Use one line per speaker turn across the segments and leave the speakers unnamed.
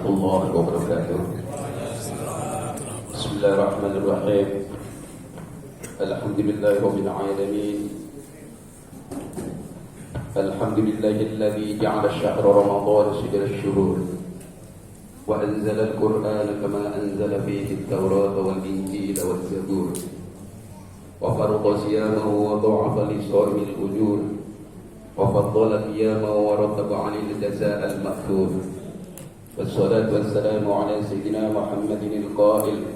warahmatullahi wabarakatuh. Bismillahirrahmanirrahim. Alhamdulillahirabbil alamin. Alhamdulillahilladzi ja'ala syahra ramadhana sidra asy-syuhur wa anzala al-Qur'ana kama anzala fihi at-Taurata wal-Injila waz-Zabur wa farada siyamahu wa dha'afa li-sha'imil ujur wa faddala qiyamahu wa rattaba 'alal jazaa' al-ma'thur. Wassalatu wassalamu ala sayyidina Muhammadin al-qa'il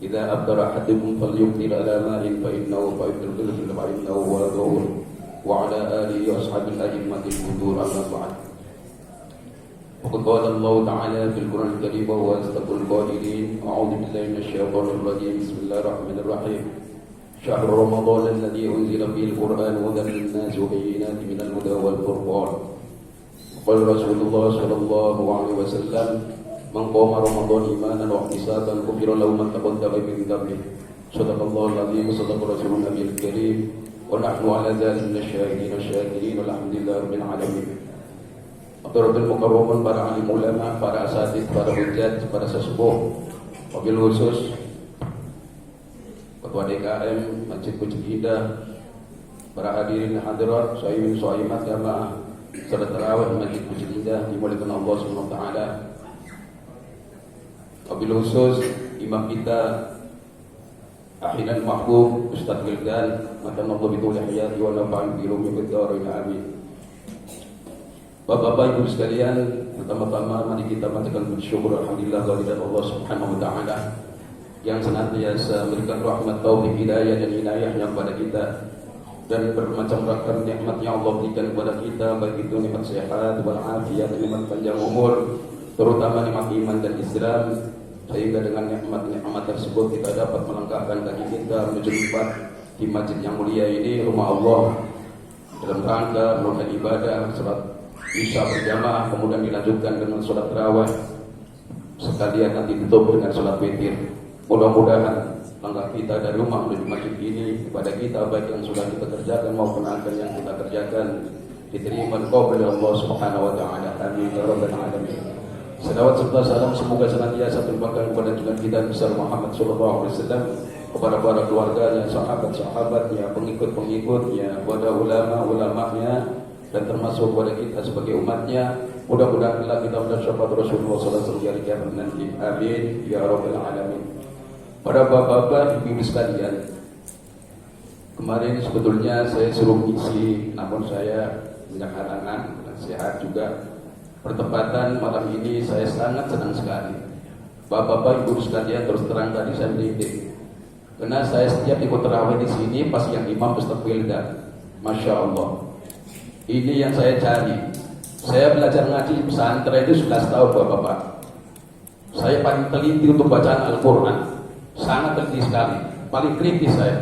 idza abdara ahadukum falyuqtir ala ma'in fa innahu fa'idul fa innahu wa dhur wa ala alihi wa ashabil a'immatil hudur amma ba'd. Faqad qala Allah ta'ala fil Qur'anil Karim wa huwa asdaqul qa'ilin. A'udzu billahi minasy syaithanir rajim. Bismillahirrahmanirrahim. Syahrul Ramadan alladzi unzila fihil Qur'an hudan lin-nasi wa bayyinatin minal huda wal furqan. Qala Rasulullah sallallahu alaihi wasallam, "Man qama Ramadan imanan wa ihtisaban ghufira lahu ma taqaddama min dhanbihi." Shadaqallahu al-'azim wa shadaqa rasulun nabiyil karim wa nahnu 'ala dzalika minasyahidin wasyakirin walhamdulillahi rabbil alamin. Hadratul mukarramin, para alim ulama, para asatidz, para hujjat, para sesepuh, wabil khusus Ketua DKM Masjid Bukit Indah, para hadirin hadirat, shaimin shaimat jamaah salat tarawih Masjid Bukit Indah dimuliakan Allah Subhanahu wa taala. Wabil khusus imam kita Ahinal Mahbub Ustaz Gildan, matanallahu bitul hayati wa nafa'an bi rumil darain amin. Bapak-bapak Ibu sekalian, pertama-tama mari kita panjatkan bersyukur alhamdulillah kehadirat Allah Subhanahu wa taala yang senantiasa memberikan rahmat, taufik, hidayah dan inayahnya kepada kita, dan bermacam ragam nikmatnya Allah berikan kepada kita, baik itu nikmat sehat, walafiat, nikmat panjang umur, terutama nikmat iman dan Islam, sehingga dengan nikmat-nikmat tersebut kita dapat melangkahkan kaki kita menuju tempat di masjid yang mulia ini, rumah Allah, dalam rangka melakukan ibadah salat Isya berjamaah, kemudian dilanjutkan dengan salat tarawih, sekalian nanti ditutup dengan salat witir. Mudah-mudahan langkah kita dari rumah menuju masjid ini kepada kita, baik yang sudah kita kerjakan maupun akan yang kita kerjakan, diterima oleh Allah Subhanahu wa taala. Amin ya rabbal alamin. Selawat serta salam semoga senantiasa tercurahkan kepada junjungan kita besar Muhammad sallallahu alaihi wasallam, kepada para keluarganya, sahabat-sahabatnya, pengikut-pengikutnya, kepada ulama-ulamanya, dan termasuk kepada kita sebagai umatnya. Mudah-mudahan kita mendapat syafaat Rasulullah sallallahu alaihi wasallam nanti. Amin ya rabbal alamin. Para bapak-bapak, ibu-ibu sekalian, kemarin sebetulnya saya suruh isi, namun saya banyak halangan dan sehat juga. Pertempatan malam ini saya sangat senang sekali. Bapak-bapak, ibu sekalian, terus terang tadi saya merinding, karena saya setiap ikut tarawih di sini pas yang imam Ustaz Wildan, masya Allah. Ini yang saya cari. Saya belajar ngaji pesantren itu 11 tahun bapak-bapak. Saya paling teliti untuk bacaan Al-Quran, sangat teliti sekali, paling kritis saya.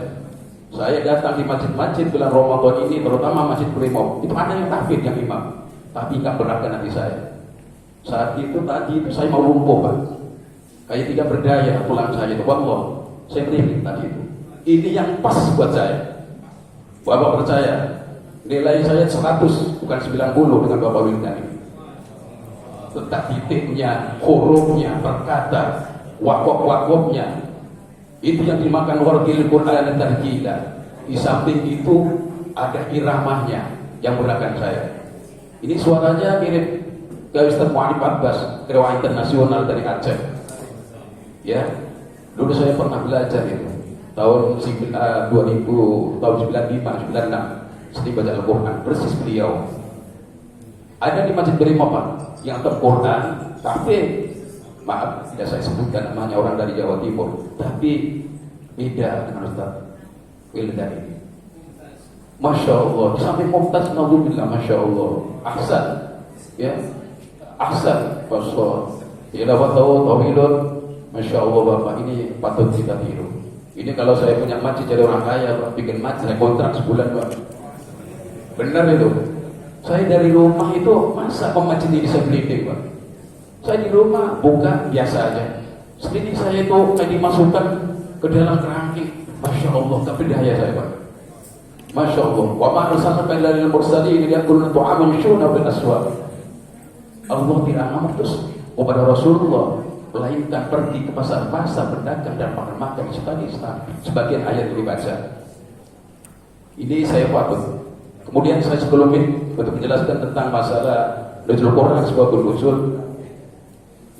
Saya datang di masjid-masjid bulan Ramadan ini, terutama Masjid Brimob, itu ada yang tahfidz yang imam, tapi nggak beratkan hati saya. Saat itu tadi itu saya mau lumpuh Pak, kayak tidak berdaya tulang saya itu. Wallah, saya merinding tadi itu. Ini yang pas buat saya. Bapak percaya, nilai saya 100 bukan 90 dengan Bapak Wildan ini. Tetap titiknya, hurufnya, berkata, wakaf-wakafnya, itu yang dimakan wargil Quran dan tarjila. Di samping itu ada iramahnya yang beratkan saya. Ini suaranya mirip ke Ustaz Mu'alif Abbas, riwayat internasional dari Aceh. Ya, dulu saya pernah belajar itu tahun 2000, tahun 95, 96, sedih baca Al-Quran, persis beliau. Ada di Masjid Brimob Pak, yang Quran, tapi maaf tidak saya sebutkan namanya, orang dari Jawa Timur, tapi beda dengan Ustaz Wildan ini. Masya Allah, sampai mumtaz naudzubillah, masya Allah, ahsan, ya, ahsan, pasal, tilawat tawilun, masya Allah bapak, ini patut kita tiru. Ini kalau saya punya masjid jadi orang kaya, Pak, bikin masjid, saya kontrak sebulan Pak. Benar itu. Saya dari rumah itu masa ke masjid ini bisa beliting Pak. Saya di rumah buka biasa aja. Sendiri saya itu kayak dimasukkan ke dalam kerangking. Masya Allah, tapi daya saya Pak. Masya Allah. Wa ma arsalnaka illa lil mursalin liyakuna tu'aman syuna bil aswaq. Allah tidak amat terus kepada Rasulullah, melainkan pergi ke pasar-pasar berdagang dan makan-makan sekali sebagian ayat yang dibaca. Ini saya patut. Kemudian saya sebelum ini untuk menjelaskan tentang masalah nuzul Quran, sebuah nuzul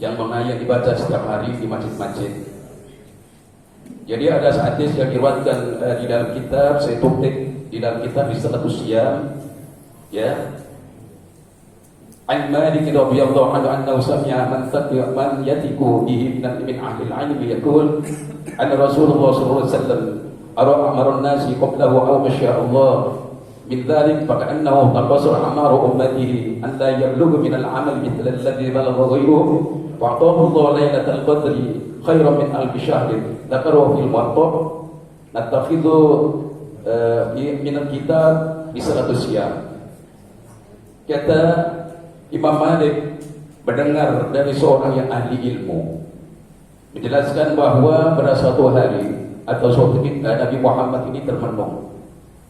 yang dibaca setiap hari di masjid-masjid. Jadi ada hadis yang diriwayatkan di dalam kitab, saya tutik di dalam kitab Istirahatus Siyam, ya. An Malik radhiyallahu anhu annahu sami'a man yatiku bihi min ahli al-'ilm yaqul anna Rasulullah sallallahu alaihi wasallam amara an-nasi qablahu aw masya Allah min dhalik faka'annahu taqassara a'maru ummatihi an la yablughu min al-'amal mithla alladhi balagha ghayruhu wa a'tahu Allah lailatal qadri khairan min alf shahr dzakarahu fil muwatta' nattakhidhu min al-kitab Istirahatus Siyam. Kata Imam Malik mendengar dari seorang yang ahli ilmu menjelaskan bahwa pada suatu hari atau suatu ketika Nabi Muhammad ini termenung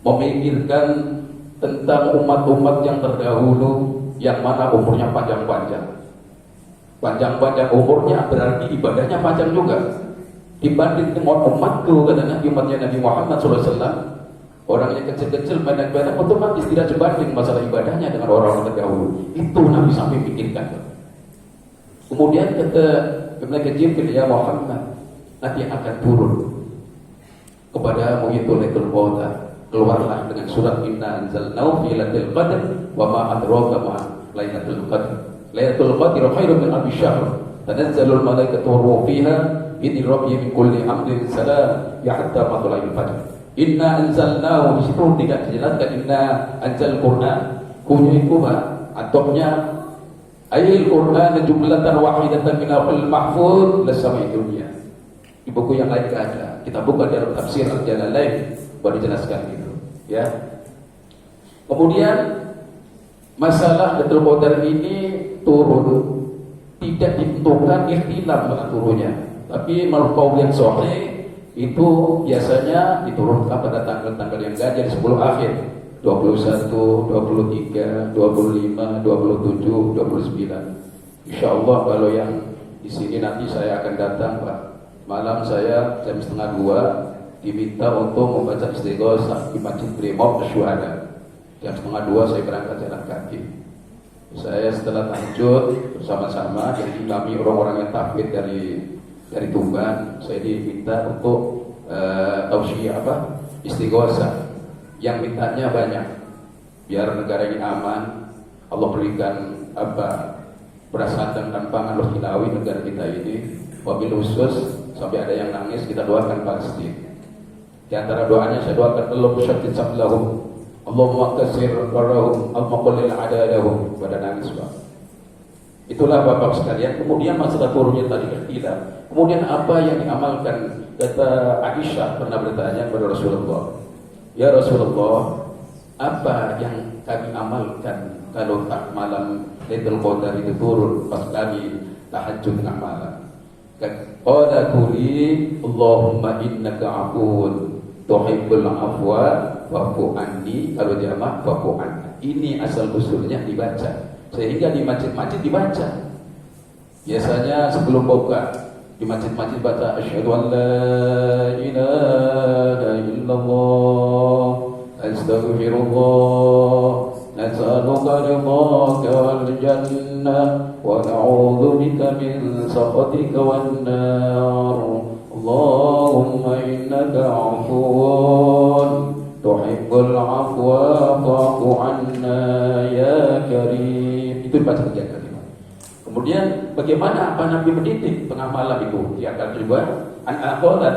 memikirkan tentang umat-umat yang terdahulu yang mana umurnya panjang-panjang umurnya berarti ibadahnya panjang juga dibanding dengan umatku, kata Nabi, umatnya Nabi Muhammad SAW. Orang yang kecil-kecil banyak-banyak otomatis tidak sebanding masalah ibadahnya dengan orang-orang terdahulu. Itu Nabi sampai pikirkan. Kemudian kata Ibnu Jibril, ya Muhammad, nanti akan turun kepada itu Lailatul Qadar. Keluarlah dengan surat Inna anzalnahu fi Lailatul Qadr wa ma adraka ma Lailatul Qadr. Lailatul Qadr khairun min alf syahr. Tanazzalul malaikatu wa ruhu fiha bi rabbihim min kulli amrin salam ya hatta matla'il fajr. Inna anzalnahu, di situ tidak dijelaskan inna anzal Quran. Kunya itu atopnya ayil Quran jumlatan wahidatan min al mahfuz lasama dunia. Di buku yang lain tidak ada. Kita buka dalam tafsir Al-Jalalain baru dijelaskan itu, ya. Kemudian masalah Lailatul Qadar ini turun tidak ditentukan ikhtilaf dengan turunnya, tapi menurut qaul yang sahih itu biasanya diturunkan pada tanggal-tanggal yang ganjil 10 akhir, 21, 23, 25, 27, 29. Insyaallah kalau yang di sini nanti saya akan datang, Pak. Malam saya jam 1:30 diminta untuk membaca istighosah di Masjid Brimob Syuhada. Jam 1:30 saya berangkat jalan kaki. Saya setelah tahajud bersama-sama, jadi kami orang-orang yang tahfidz dari Tuban, saya diminta untuk tausiah istighosah, yang mintanya banyak biar negara ini aman, Allah berikan beras dan pangan rohinawi negara kita ini. Wabil khusus sampai ada yang nangis, kita doakan Palestina. Di antara doanya saya doakan Allahumma syaddid sablahum, Allahumma kasir qarahum, Allahumma qallil adadahum, pada nangis, Pak. Itulah Bapak sekalian. Kemudian masalah turunnya tadi tidak. Kemudian apa yang diamalkan? Kata Aisyah pernah bertanya kepada Rasulullah, ya Rasulullah, apa yang kami amalkan kalau tak malam Lailatul Qadar itu turun pas kami tahajud tengah malam? Qala quli Allahumma innaka afuwun tuhibbul afwa fa'fu anni. Kalau jamak fa'fu anni. Ini asal usulnya dibaca. Sehingga di masjid-masjid dibaca. Biasanya sebelum buka di masjid-masjid baca asyhadu an la ilaha illallah astaghfirullah nas'aluka ridhaka wal jannah wa na'udzu bika min sakhatika wan nar. Allahumma innaka 'afuwun tuhibbul 'afwa fa'fu 'anna ya karim. Itu dibaca 3 kali. Kemudian bagaimana apa Nabi mendidik pengamalan itu? Yang kedua, an-aqalat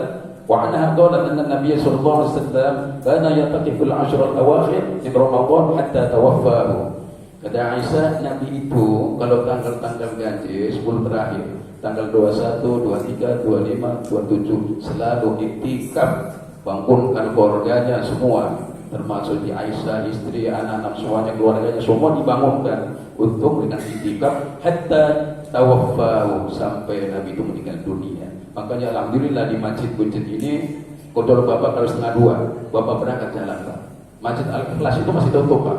wa anha qalat anna Nabi sallallahu alaihi wasallam kana yataqiful ashra al-awakhir min Ramadan hatta tawaffahu. Kata Aisyah, Nabi itu kalau tanggal-tanggal ganjil 10 terakhir, tanggal 21, 23, 25, 27 selalu iktikaf, bangunkan keluarganya semua, termasuk di Aisyah, istri, anak-anak semuanya, keluarganya semua dibangunkan untuk dengan iktikaf hatta tawaffahu, sampai Nabi itu meninggal dunia. Makanya alhamdulillah di Masjid Buncit ini, kalau Bapak kalau 1:30 Bapak berangkat jalan, Pak. Masjid Al-Ikhlas itu masih tutup, Pak.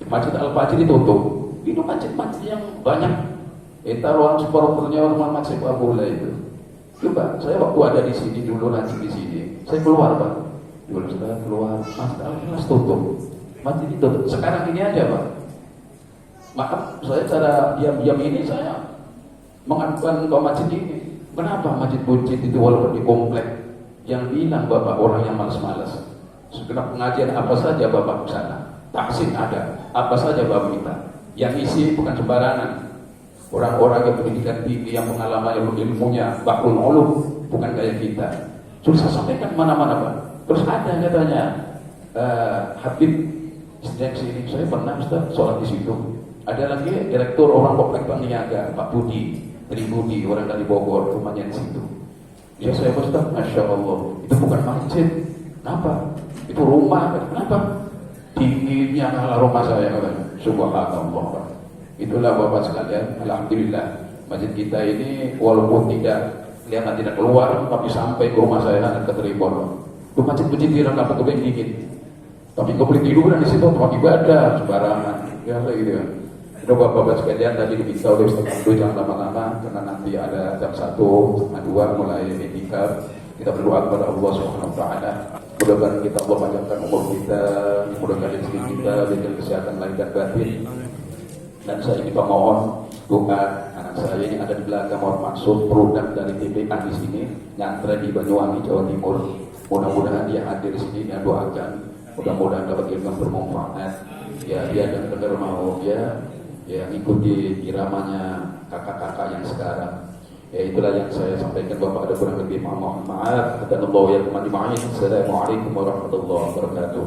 Masjid Al-Fajr itu tutup. Itu masjid-masjid yang banyak ruang supporternya Muhammad sepak bola itu. Coba, saya waktu ada di sini dulu, nanti di sini, saya keluar Pak. Dulu saya keluar, mas tutup. Masjid itu sekarang ini aja Pak. Maaf, saya cara diam-diam ini saya mengadukan ke masjid ini. Kenapa masjid itu walaupun di komplek yang bilang Bapak orang yang malas-malas. Segenap pengajian apa saja Bapak ke sana. Taksin ada, apa saja Bapak minta. Yang isi bukan sembarangan. Orang-orang yang pendidikan tinggi, yang pengalaman, yang ilmunya, bakrul ulum, bukan kayak kita. Sudah saya sampaikan mana-mana Pak. Terus ada katanya Habib sejak sini, saya pernah Ustaz sholat di situ. Ada lagi direktur orang komplek Bank Niaga, Pak Budi, dari Budi, orang dari Bogor, rumahnya di situ. Ya saya Ustaz, Masya Allah, itu bukan masjid. Kenapa? Itu rumah. Kenapa? Dinginnya kalah rumah saya katanya. Subhanallah Pak. Itulah Bapak sekalian, alhamdulillah masjid kita ini walaupun kelihatan tidak keluar, tapi sampai ke rumah saya dan ke Tribun. Itu masjid-masjid di Rangka Petugas dingin. Tapi kau boleh tiduran di situ tempat ibadah sembarangan, biasa gitu kan. Itu Bapak sekalian tadi diminta oleh Ustaz Abdul jangan lama-lama karena nanti ada jam 1, setengah 2 mulai itikaf. Kita berdoa kepada Allah Subhanahu Wa Taala. Mudah-mudahan kita Allah panjangkan umur kita, mudah-mudahan rezeki kita, berikan kesehatan lahir dan batin. Dan saya juga mohon doa anak saya ini ada di belakang Muhammad Mansur, produk dari TPA di sini, nyantren di Banyuwangi, Jawa Timur. Mudah-mudahan dia hadir di sini, dia doakan. Mudah-mudahan dapat ilmu bermanfaat. Ya dia dan benar mau ya ikuti iramanya kakak-kakak yang sekarang. Ya itulah yang saya sampaikan Bapak, ada kurang lebih mohon maaf. Dan Allah ya kemana. Assalamualaikum warahmatullahi wabarakatuh.